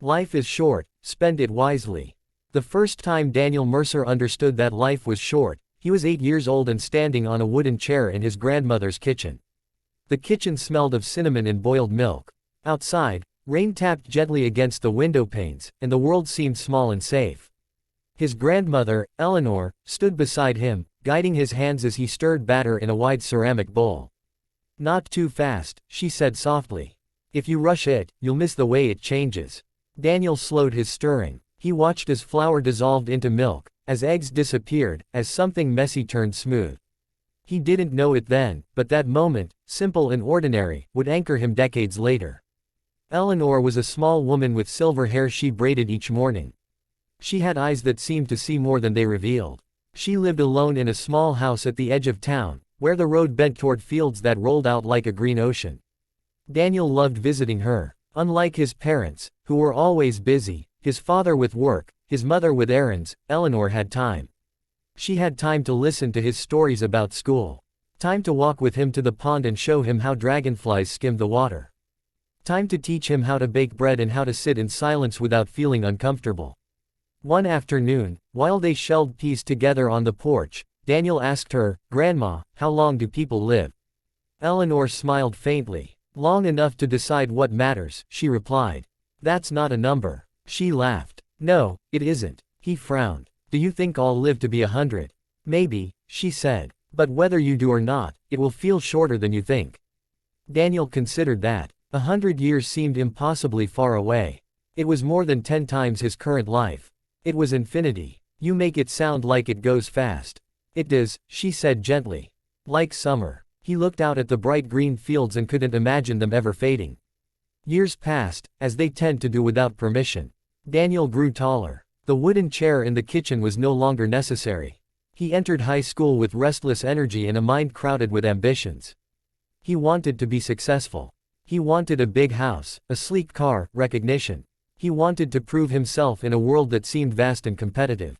Life is short, spend it wisely. The first time Daniel Mercer understood that life was short, he was 8 years old and standing on a wooden chair in his grandmother's kitchen. The kitchen smelled of cinnamon and boiled milk. Outside, rain tapped gently against the window panes, and the world seemed small and safe. His grandmother, Eleanor, stood beside him, guiding his hands as he stirred batter in a wide ceramic bowl. "Not too fast," she said softly. "If you rush it, you'll miss the way it changes." Daniel slowed his stirring. He watched as flour dissolved into milk, as eggs disappeared, as something messy turned smooth. He didn't know it then, but that moment, simple and ordinary, would anchor him decades later. Eleanor was a small woman with silver hair she braided each morning. She had eyes that seemed to see more than they revealed. She lived alone in a small house at the edge of town, where the road bent toward fields that rolled out like a green ocean. Daniel loved visiting her. Unlike his parents, who were always busy, his father with work, his mother with errands, Eleanor had time. She had time to listen to his stories about school. Time to walk with him to the pond and show him how dragonflies skimmed the water. Time to teach him how to bake bread and how to sit in silence without feeling uncomfortable. One afternoon, while they shelled peas together on the porch, Daniel asked her, "Grandma, how long do people live?" Eleanor smiled faintly. "Long enough to decide what matters," she replied. "That's not a number." She laughed. "No, it isn't." He frowned. "Do you think I'll live to be 100? Maybe," she said. "But whether you do or not, it will feel shorter than you think." Daniel considered that. 100 years seemed impossibly far away. It was more than 10 times his current life. It was infinity. "You make it sound like it goes fast." "It does," she said gently. "Like summer." He looked out at the bright green fields and couldn't imagine them ever fading. Years passed, as they tend to do without permission. Daniel grew taller. The wooden chair in the kitchen was no longer necessary. He entered high school with restless energy and a mind crowded with ambitions. He wanted to be successful. He wanted a big house, a sleek car, recognition. He wanted to prove himself in a world that seemed vast and competitive.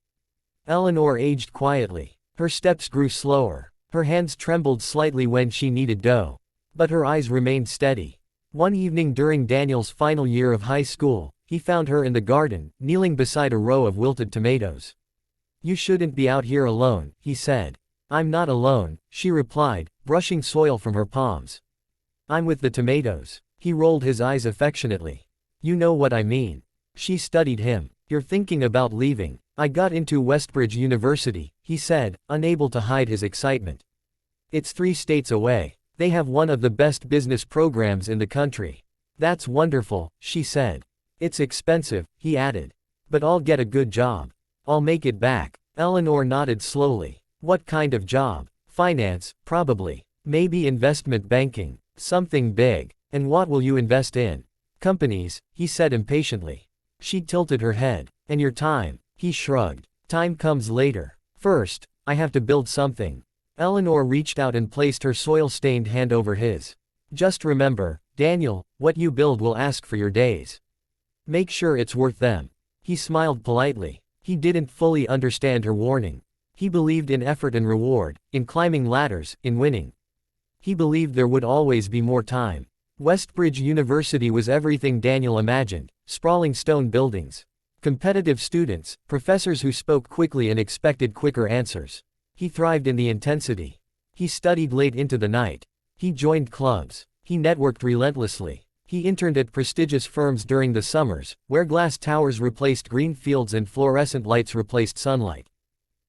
Eleanor aged quietly. Her steps grew slower. Her hands trembled slightly when she kneaded dough. But her eyes remained steady. One evening during Daniel's final year of high school, he found her in the garden, kneeling beside a row of wilted tomatoes. "You shouldn't be out here alone," he said. "I'm not alone," she replied, brushing soil from her palms. "I'm with the tomatoes." He rolled his eyes affectionately. "You know what I mean." She studied him. "You're thinking about leaving." "I got into Westbridge University," he said, unable to hide his excitement. "It's 3 states away. They have one of the best business programs in the country." "That's wonderful," she said. "It's expensive," he added. "But I'll get a good job. I'll make it back." Eleanor nodded slowly. "What kind of job?" "Finance, probably. Maybe investment banking. Something big." "And what will you invest in?" "Companies," he said impatiently. She tilted her head. "And your time?" He shrugged. "Time comes later. First, I have to build something." Eleanor reached out and placed her soil-stained hand over his. "Just remember, Daniel, what you build will ask for your days. Make sure it's worth them." He smiled politely. He didn't fully understand her warning. He believed in effort and reward, in climbing ladders, in winning. He believed there would always be more time. Westbridge University was everything Daniel imagined: sprawling stone buildings, competitive students, professors who spoke quickly and expected quicker answers. He thrived in the intensity. He studied late into the night. He joined clubs. He networked relentlessly. He interned at prestigious firms during the summers, where glass towers replaced green fields and fluorescent lights replaced sunlight.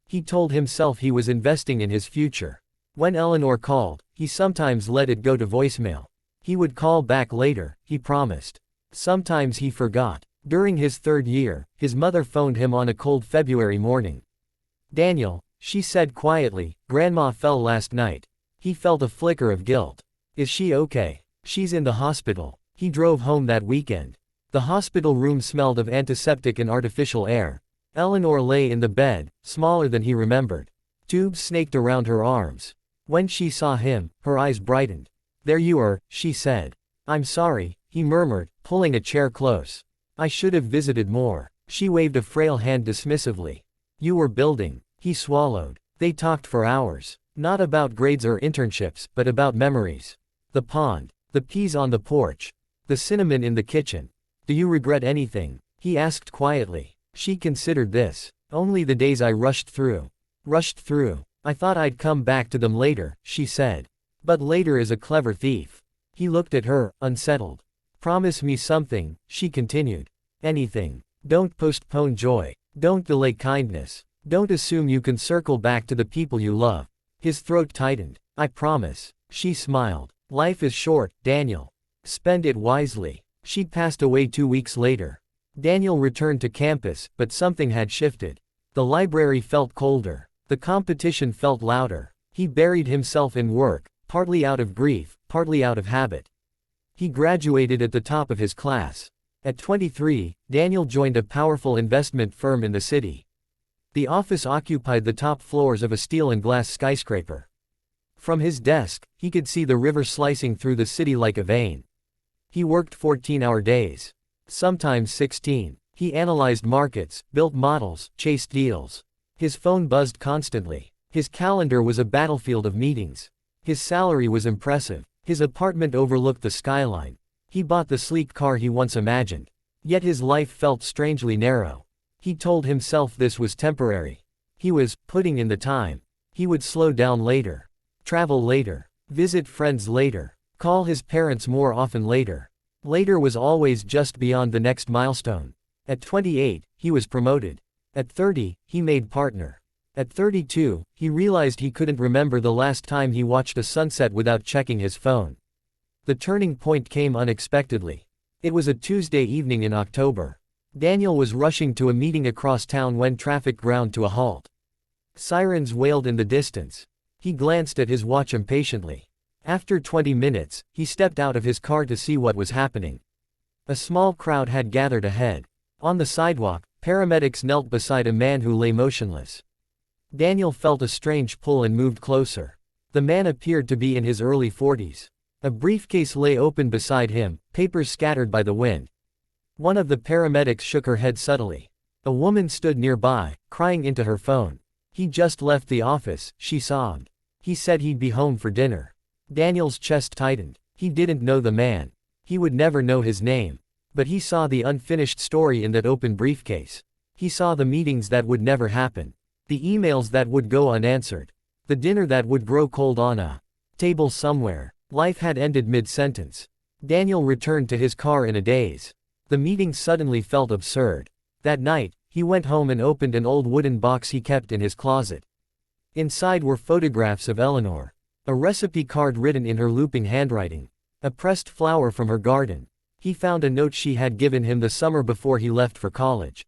He told himself he was investing in his future. When Eleanor called, he sometimes let it go to voicemail. He would call back later, he promised. Sometimes he forgot. During his 3rd year, his mother phoned him on a cold February morning. "Daniel," she said quietly, "Grandma fell last night." He felt a flicker of guilt. "Is she okay?" "She's in the hospital." He drove home that weekend. The hospital room smelled of antiseptic and artificial air. Eleanor lay in the bed, smaller than he remembered. Tubes snaked around her arms. When she saw him, her eyes brightened. "There you are," she said. "I'm sorry," he murmured, pulling a chair close. "I should have visited more." She waved a frail hand dismissively. "You were building." He swallowed. They talked for hours. Not about grades or internships, but about memories. The pond. The peas on the porch. The cinnamon in the kitchen. "Do you regret anything?" He asked quietly. She considered this. Only the days I rushed through. Rushed through. I thought I'd come back to them later, she said. But later is a clever thief. He looked at her, unsettled. Promise me something, she continued. Anything. Don't postpone joy. Don't delay kindness. Don't assume you can circle back to the people you love. His throat tightened. I promise. She smiled. Life is short, Daniel. Spend it wisely. She'd passed away 2 weeks later. Daniel returned to campus, but something had shifted. The library felt colder. The competition felt louder. He buried himself in work, partly out of grief, partly out of habit. He graduated at the top of his class. At 23, Daniel joined a powerful investment firm in the city. The office occupied the top floors of a steel and glass skyscraper. From his desk, he could see the river slicing through the city like a vein. He worked 14-hour days. Sometimes 16. He analyzed markets, built models, chased deals. His phone buzzed constantly. His calendar was a battlefield of meetings. His salary was impressive. His apartment overlooked the skyline. He bought the sleek car he once imagined. Yet his life felt strangely narrow. He told himself this was temporary. He was putting in the time. He would slow down later. Travel later. Visit friends later. Call his parents more often later. Later was always just beyond the next milestone. At 28, he was promoted. At 30, he made partner. At 32, he realized he couldn't remember the last time he watched a sunset without checking his phone. The turning point came unexpectedly. It was a Tuesday evening in October. Daniel was rushing to a meeting across town when traffic ground to a halt. Sirens wailed in the distance. He glanced at his watch impatiently. After 20 minutes, he stepped out of his car to see what was happening. A small crowd had gathered ahead. On the sidewalk, paramedics knelt beside a man who lay motionless. Daniel felt a strange pull and moved closer. The man appeared to be in his early 40s. A briefcase lay open beside him, papers scattered by the wind. One of the paramedics shook her head subtly. A woman stood nearby, crying into her phone. He just left the office, she sobbed. He said he'd be home for dinner. Daniel's chest tightened. He didn't know the man. He would never know his name. But he saw the unfinished story in that open briefcase. He saw the meetings that would never happen. The emails that would go unanswered. The dinner that would grow cold on a table somewhere. Life had ended mid-sentence. Daniel returned to his car in a daze. The meeting suddenly felt absurd. That night, he went home and opened an old wooden box he kept in his closet. Inside were photographs of Eleanor. A recipe card written in her looping handwriting. A pressed flower from her garden. He found a note she had given him the summer before he left for college.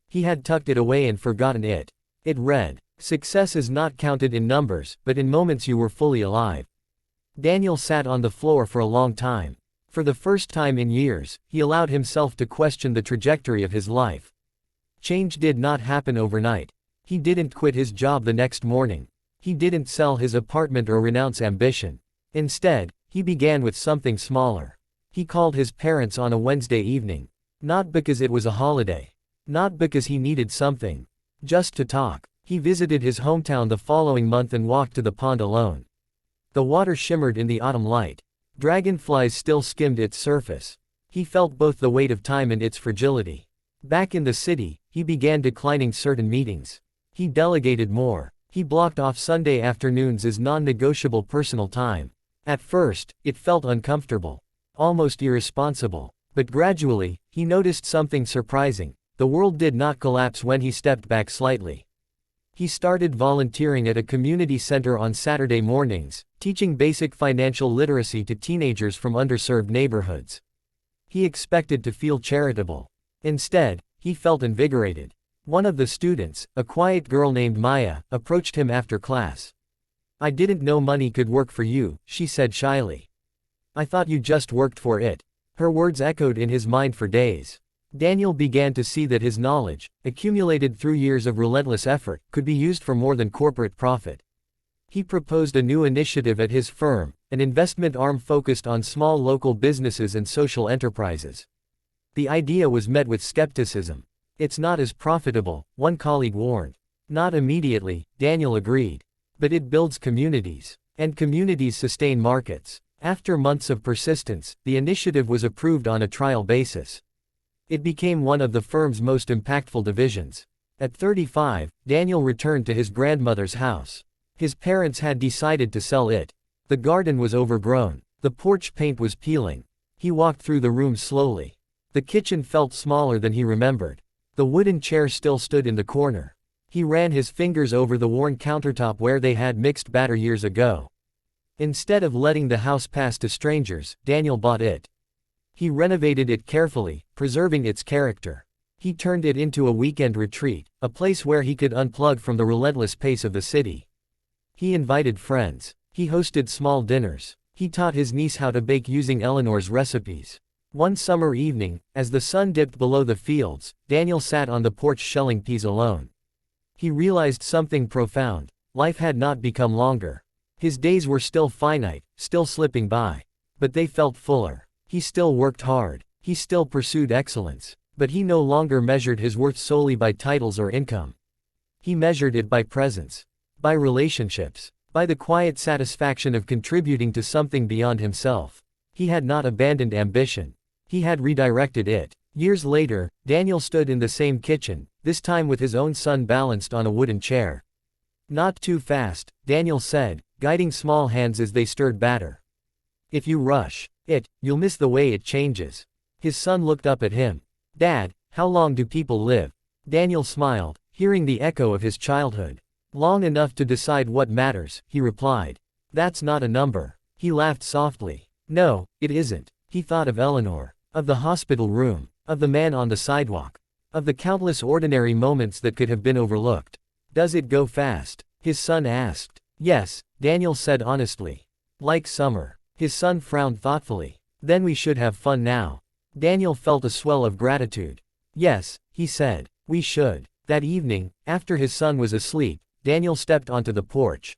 He had tucked it away and forgotten it. It read, "Success is not counted in numbers, but in moments you were fully alive." Daniel sat on the floor for a long time. For the first time in years, he allowed himself to question the trajectory of his life. Change did not happen overnight. He didn't quit his job the next morning. He didn't sell his apartment or renounce ambition. Instead, he began with something smaller. He called his parents on a Wednesday evening. Not because it was a holiday. Not because he needed something. Just to talk. He visited his hometown the following month and walked to the pond alone. The water shimmered in the autumn light. Dragonflies still skimmed its surface. He felt both the weight of time and its fragility. Back in the city, he began declining certain meetings. He delegated more. He blocked off Sunday afternoons as non-negotiable personal time. At first, it felt uncomfortable. Almost irresponsible. But gradually, he noticed something surprising. The world did not collapse when he stepped back slightly. He started volunteering at a community center on Saturday mornings, teaching basic financial literacy to teenagers from underserved neighborhoods. He expected to feel charitable. Instead, he felt invigorated. One of the students, a quiet girl named Maya, approached him after class. "I didn't know money could work for you," she said shyly. "I thought you just worked for it." Her words echoed in his mind for days. Daniel began to see that his knowledge, accumulated through years of relentless effort, could be used for more than corporate profit. He proposed a new initiative at his firm, an investment arm focused on small local businesses and social enterprises. The idea was met with skepticism. "It's not as profitable," one colleague warned. "Not immediately," Daniel agreed. "But it builds communities. And communities sustain markets." After months of persistence, the initiative was approved on a trial basis. It became one of the firm's most impactful divisions. At 35, Daniel returned to his grandmother's house. His parents had decided to sell it. The garden was overgrown. The porch paint was peeling. He walked through the room slowly. The kitchen felt smaller than he remembered. The wooden chair still stood in the corner. He ran his fingers over the worn countertop where they had mixed batter years ago. Instead of letting the house pass to strangers, Daniel bought it. He renovated it carefully, preserving its character. He turned it into a weekend retreat, a place where he could unplug from the relentless pace of the city. He invited friends. He hosted small dinners. He taught his niece how to bake using Eleanor's recipes. One summer evening, as the sun dipped below the fields, Daniel sat on the porch shelling peas alone. He realized something profound. Life had not become longer. His days were still finite, still slipping by. But they felt fuller. He still worked hard. He still pursued excellence. But he no longer measured his worth solely by titles or income. He measured it by presence. By relationships. By the quiet satisfaction of contributing to something beyond himself. He had not abandoned ambition. He had redirected it. Years later, Daniel stood in the same kitchen, this time with his own son balanced on a wooden chair. "Not too fast," Daniel said, guiding small hands as they stirred batter. "If you rush it, you'll miss the way it changes." His son looked up at him. "Dad, how long do people live?" Daniel smiled, hearing the echo of his childhood. "Long enough to decide what matters," he replied. "That's not a number." He laughed softly. "No, it isn't." He thought of Eleanor. Of the hospital room. Of the man on the sidewalk. Of the countless ordinary moments that could have been overlooked. "Does it go fast?" his son asked. "Yes," Daniel said honestly. "Like summer." His son frowned thoughtfully. "Then we should have fun now." Daniel felt a swell of gratitude. "Yes," he said. "We should." That evening, after his son was asleep, Daniel stepped onto the porch.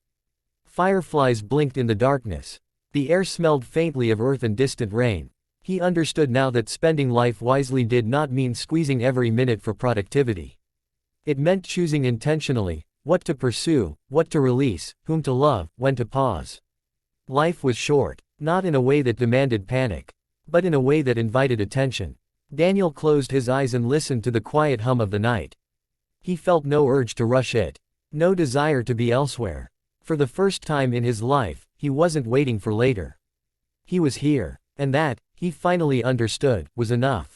Fireflies blinked in the darkness. The air smelled faintly of earth and distant rain. He understood now that spending life wisely did not mean squeezing every minute for productivity. It meant choosing intentionally, what to pursue, what to release, whom to love, when to pause. Life was short, not in a way that demanded panic, but in a way that invited attention. Daniel closed his eyes and listened to the quiet hum of the night. He felt no urge to rush it. No desire to be elsewhere. For the first time in his life, he wasn't waiting for later. He was here. And that, he finally understood, was enough.